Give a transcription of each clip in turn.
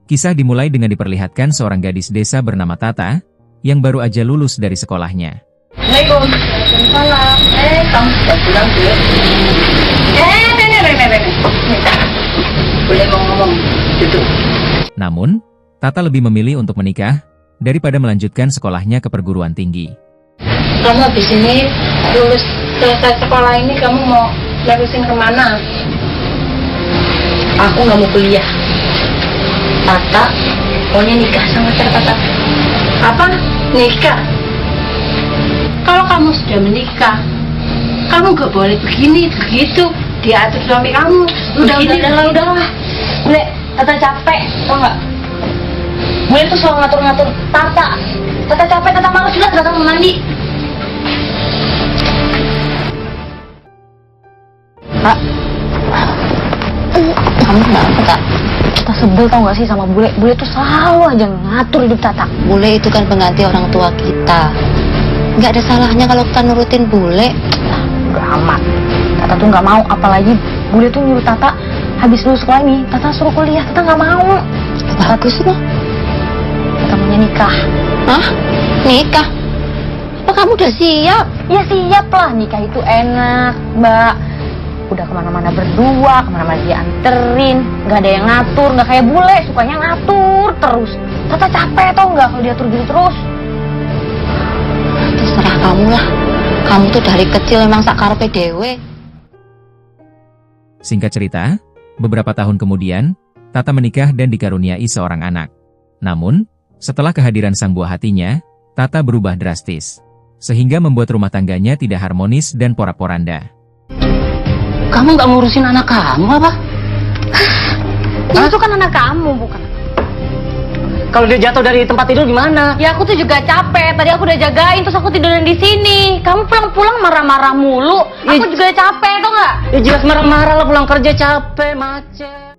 Kisah dimulai dengan diperlihatkan seorang gadis desa bernama Tata, yang baru aja lulus dari sekolahnya. Assalamualaikum. Waalaikumsalam. Kamu sudah pulang belum? Boleh ngomong, duduk. Namun, Tata lebih memilih untuk menikah, daripada melanjutkan sekolahnya ke perguruan tinggi. Kamu habis ini lulus selesai sekolah ini, kamu mau nerusin kemana? Aku nggak mau kuliah. Tata maunya nikah sama siapa, Tata? Apa? Nikah? Kalau kamu sudah menikah, kamu nggak boleh begini, begitu. Diatur suami kamu. Udahlah. Bule, Tata capek, tau nggak? Bule tuh selalu ngatur-ngatur Tata. Tata capek, Tata malas, sudah Tata mau mandi. Pak, kamu kenapa, Kak? Tata sebel tau gak sih sama Bule? Bule tuh selalu aja ngatur hidup Tata. Bule itu kan pengganti orang tua kita. Nggak ada salahnya kalau kita nurutin Bule. Udah amat. Tata tuh nggak mau, apalagi Bule tuh nyuruh Tata habis lulus sekolah ini, Tata suruh kuliah. Tata nggak mau. Bagus loh. Tata maunya nikah. Hah? Nikah? Apa kamu udah siap? Ya siap lah, nikah itu enak, Mbak. Udah kemana-mana berdua, kemana-mana dianterin, nggak ada yang ngatur, nggak kayak Bule, sukanya ngatur terus. Tata capek tau nggak kalau diatur gitu terus. Terserah kamu lah. Kamu tuh dari kecil emang sakarpe dewe. Singkat cerita, beberapa tahun kemudian, Tata menikah dan dikaruniai seorang anak. Namun, setelah kehadiran sang buah hatinya, Tata berubah drastis, sehingga membuat rumah tangganya tidak harmonis dan porak-poranda. Kamu nggak ngurusin anak kamu apa? Itu kan anak kamu, bukan? Kalau dia jatuh dari tempat tidur gimana? Ya aku tuh juga capek. Tadi aku udah jagain, terus aku tiduran di sini. Kamu pulang-pulang marah-marah mulu. Aku juga capek, tau nggak? Ya jelas marah-marah lah, pulang kerja capek, macet.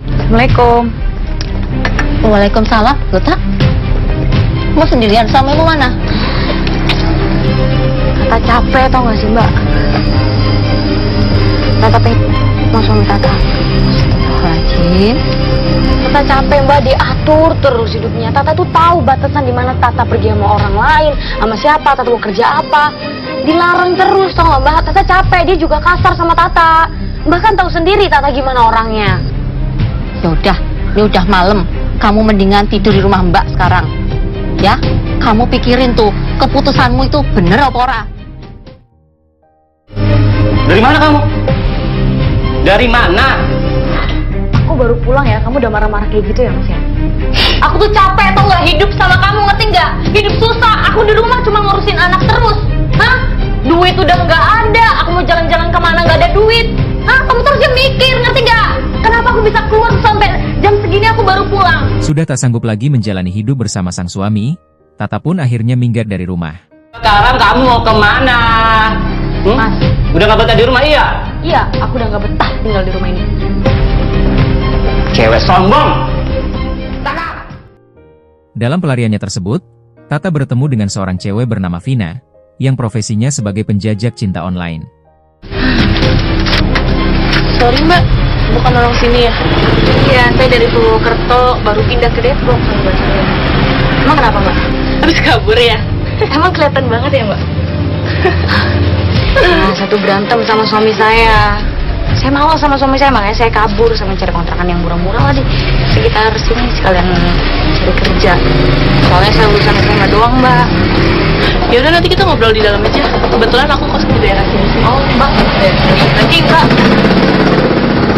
Assalamualaikum. Waalaikumsalam. Loh, Tak? Mau sendirian sama ibu mana? Tata capek tau nggak sih, Mbak? Tata pengen mau suami Tata. Rajin. Tata capek, Mbak, diatur terus hidupnya. Tata tuh tahu batasan di mana Tata pergi sama orang lain, sama siapa, Tata mau kerja apa. Dilarang terus, tau nggak, Mbak? Tata capek, dia juga kasar sama Tata. Mbak kan tahu sendiri Tata gimana orangnya. Ya udah malam. Kamu mendingan tidur di rumah Mbak sekarang. Ya, kamu pikirin tuh, keputusanmu itu bener apa ora? Dari mana kamu? Dari mana? Aku baru pulang ya, kamu udah marah-marah kayak gitu ya, Mas ya? Aku tuh capek tau nggak hidup sama kamu, ngerti nggak? Hidup susah, aku di rumah cuma ngurusin anak terus. Hah? Duit udah nggak ada, aku mau jalan-jalan kemana nggak ada duit. Hah? Kamu terus mikir, ngerti nggak? Kenapa aku bisa keluar sampai jam segini aku baru pulang? Sudah tak sanggup lagi menjalani hidup bersama sang suami, Tata pun akhirnya minggat dari rumah. Sekarang kamu mau kemana? Mas. Udah nggak betah di rumah, iya? Iya, aku udah nggak betah tinggal di rumah ini. Cewek sombong. Dalam pelariannya tersebut, Tata bertemu dengan seorang cewek bernama Vina, yang profesinya sebagai penjajak cinta online. Sorry, Mbak, bukan orang sini ya? Iya, saya dari Purwokerto, baru pindah ke Depok sama Mbak saya. Emang kenapa, Mbak? Habis kabur ya? Emang kelihatan banget ya, Mbak? Nah, satu berantem sama suami saya. Saya malu sama suami saya, makanya saya kabur sama cari kontrakan yang murah-murah lah di sekitar sini, sekalian cari kerja. Soalnya saya urusan SMA doang, Mbak. Ya udah nanti kita ngobrol di dalam aja. Kebetulan aku kos di daerah sini. Oh, Mbak. Nanti Mbak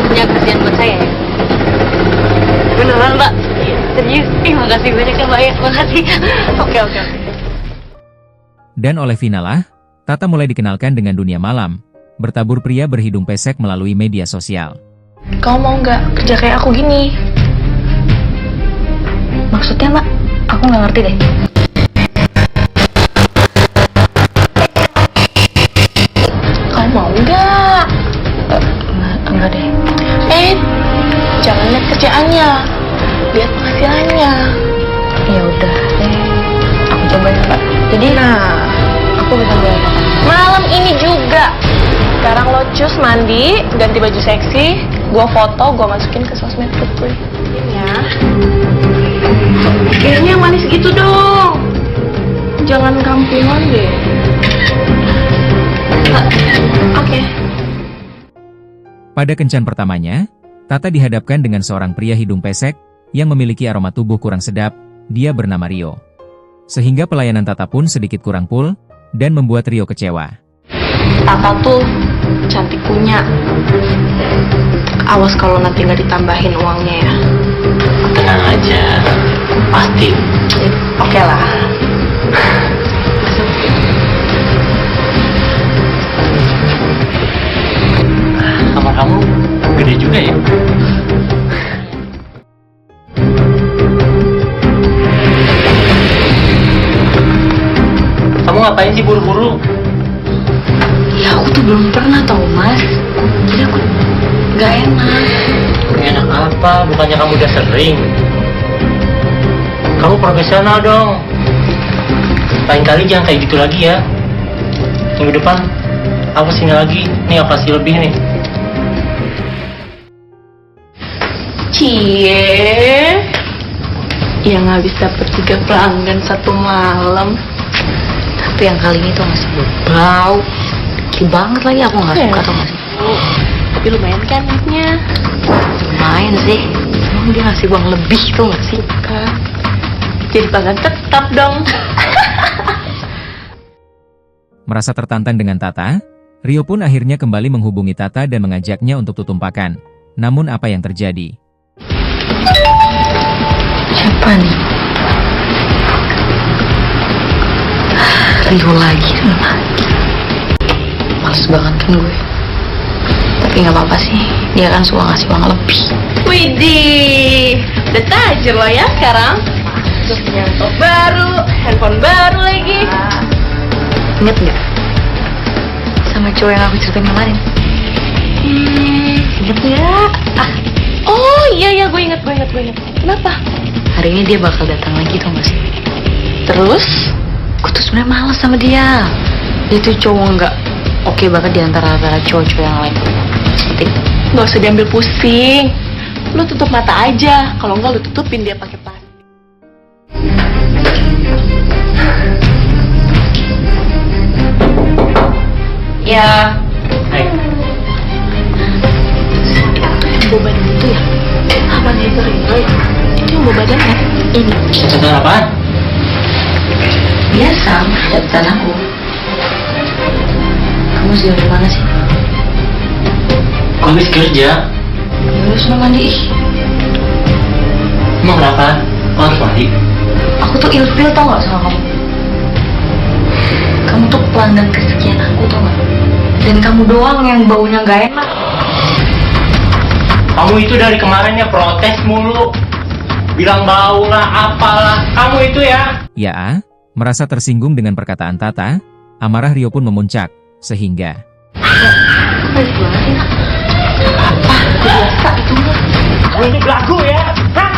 punya kerjaan buat saya ya? Beneran, Mbak? Serius? Makasih banyak ya, Mbak ya. Makasih. Oke. Dan oleh Vina lah, Tata mulai dikenalkan dengan dunia malam, bertabur pria berhidung pesek melalui media sosial. Kamu mau nggak kerja kayak aku gini? Maksudnya, Mbak? Aku nggak ngerti deh. Kamu mau nggak? Enggak deh. Jangan lihat kerjaannya, lihat penghasilannya. Ya udah deh. Aku cobain, Mbak. Jadi, aku bisa berapa? Malam ini juga. Sekarang lo cus mandi, ganti baju seksi, gua foto, gua masukin ke sosmed Putri. Ya. Kayaknya manis gitu dong. Jangan kampungan deh. Oke. Pada kencan pertamanya, Tata dihadapkan dengan seorang pria hidung pesek yang memiliki aroma tubuh kurang sedap. Dia bernama Rio. Sehingga pelayanan Tata pun sedikit kurang full dan membuat Rio kecewa. Tata tuh cantik punya. Awas kalau nanti nggak ditambahin uangnya ya. Tenang aja, pasti. Oke lah. Kamar kamu gede juga ya? Kamu ngapain sih buru-buru? Ya aku tuh belum pernah tau mas. Jadi aku gak enak. Gak enak apa? Bukannya kamu udah sering? Kamu profesional dong. Lain kali jangan kayak gitu lagi ya. Minggu depan aku sini lagi. Nih aku kasih lebih nih. Cie. Yang habis dapet 3 pelanggan satu malam. Tapi yang kali ini tuh masih bau. Dikit banget lagi aku gak suka tau gak sih. Tapi lumayan kan duitnya. Lumayan sih. Emang dia ngasih uang lebih tuh gak sih? Kak, jadi pelanggan tetap dong. Merasa tertantang dengan Tata, Rio pun akhirnya kembali menghubungi Tata dan mengajaknya untuk tutumpakan. Namun apa yang terjadi? Siapa nih? Rio lagi. Males banget kan gue. Tapi gak apa-apa sih. Dia kan suka ngasih uang lebih. Widih, udah tajir lo ya sekarang. Terus punya laptop baru, handphone baru lagi. Ingat gak? Sama cowok yang aku ceritain kemarin. Ingat gak? Oh iya gue inget. Kenapa? Hari ini dia bakal datang lagi tau gak sih? Terus? Gue tuh sebenarnya males sama dia. Dia tuh cowok nggak oke banget diantara cowok-cowok yang lain. Seperti itu. Gak usah diambil pusing. Lu tutup mata aja. Kalau enggak lu tutupin dia pakai plastik. Ya. Hai. Yang bawa badan itu ya? Apa nih itu Ringo ya? Itu yang bawa badan kan? Ini. Contoh apaan? Biasa, daftar aku. Kamu sih dari mana sih? Kok habis kerja? Ya udah sana mandi. Emang kenapa? Kok harus mandi? Aku tuh ilfil tau gak sama kamu? Kamu tuh pelanggan kesekian aku tau gak? Dan kamu doang yang baunya gak enak. Kamu itu dari kemarinnya protes mulu. Bilang bau lah, apalah. Kamu itu ya. Ya, merasa tersinggung dengan perkataan Tata, amarah Rio pun memuncak, sehingga Baik banget ya. Apa? Biasa itu mah. Gue ini belagu ya. Hah?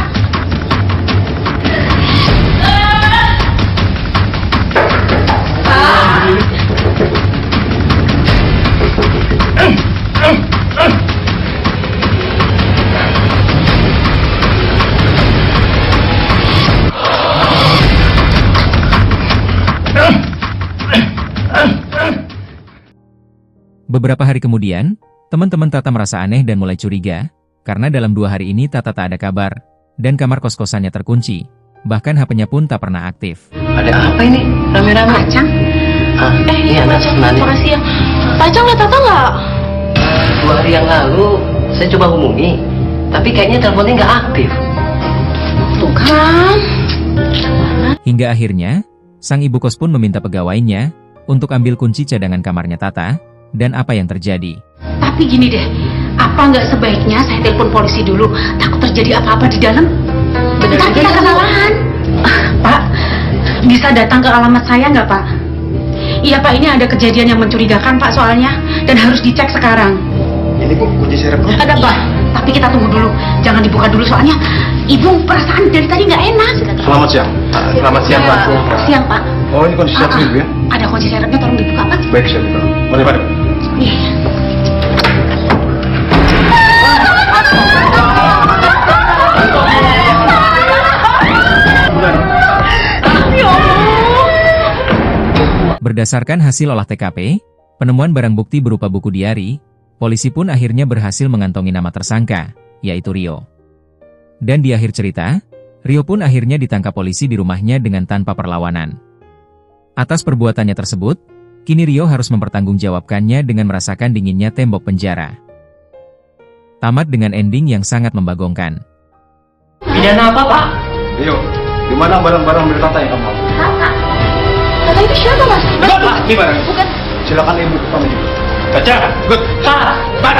beberapa hari kemudian, teman-teman Tata merasa aneh dan mulai curiga, karena dalam 2 hari ini Tata tak ada kabar, dan kamar kos-kosannya terkunci, bahkan HP-nya pun tak pernah aktif. Ada apa ini? Rame-rame. Pacang? Ini anak sebenarnya. Makasih ya. Pacang liat Tata nggak? 2 hari yang lalu saya coba hubungi, tapi kayaknya teleponnya nggak aktif. Tuh kan. Hingga akhirnya, sang ibu kos pun meminta pegawainya untuk ambil kunci cadangan kamarnya Tata, dan apa yang terjadi. Tapi gini deh, apa nggak sebaiknya saya telepon polisi dulu, takut terjadi apa-apa di dalam? Ntar kita kesalahan. Pak, bisa datang ke alamat saya nggak Pak? Iya Pak, ini ada kejadian yang mencurigakan Pak soalnya, dan harus dicek sekarang. Ini Bu, kunci serepnya. Ada Pak, tapi kita tunggu dulu, jangan dibuka dulu soalnya Ibu perasaan dari tadi nggak enak. Selamat siang. Selamat siang Pak. Siang Pak. Oh ini kunci serep Ibu ya? Ada kunci serepnya, tolong dibuka Pak. Baik saya buka. Mari Pak. Iya. Berdasarkan hasil olah TKP, penemuan barang bukti berupa buku diari, polisi pun akhirnya berhasil mengantongi nama tersangka, yaitu Rio. Dan di akhir cerita, Rio pun akhirnya ditangkap polisi di rumahnya dengan tanpa perlawanan. Atas perbuatannya tersebut, kini Rio harus mempertanggungjawabkannya dengan merasakan dinginnya tembok penjara. Tamat dengan ending yang sangat membagongkan. Pidana apa, Pak? Rio, di mana barang-barang milik Tata yang kamu ambil? Tata itu siapa, Mas? Gimana? Bukan. Silakan ibu pamit. Baca. Good. Pak,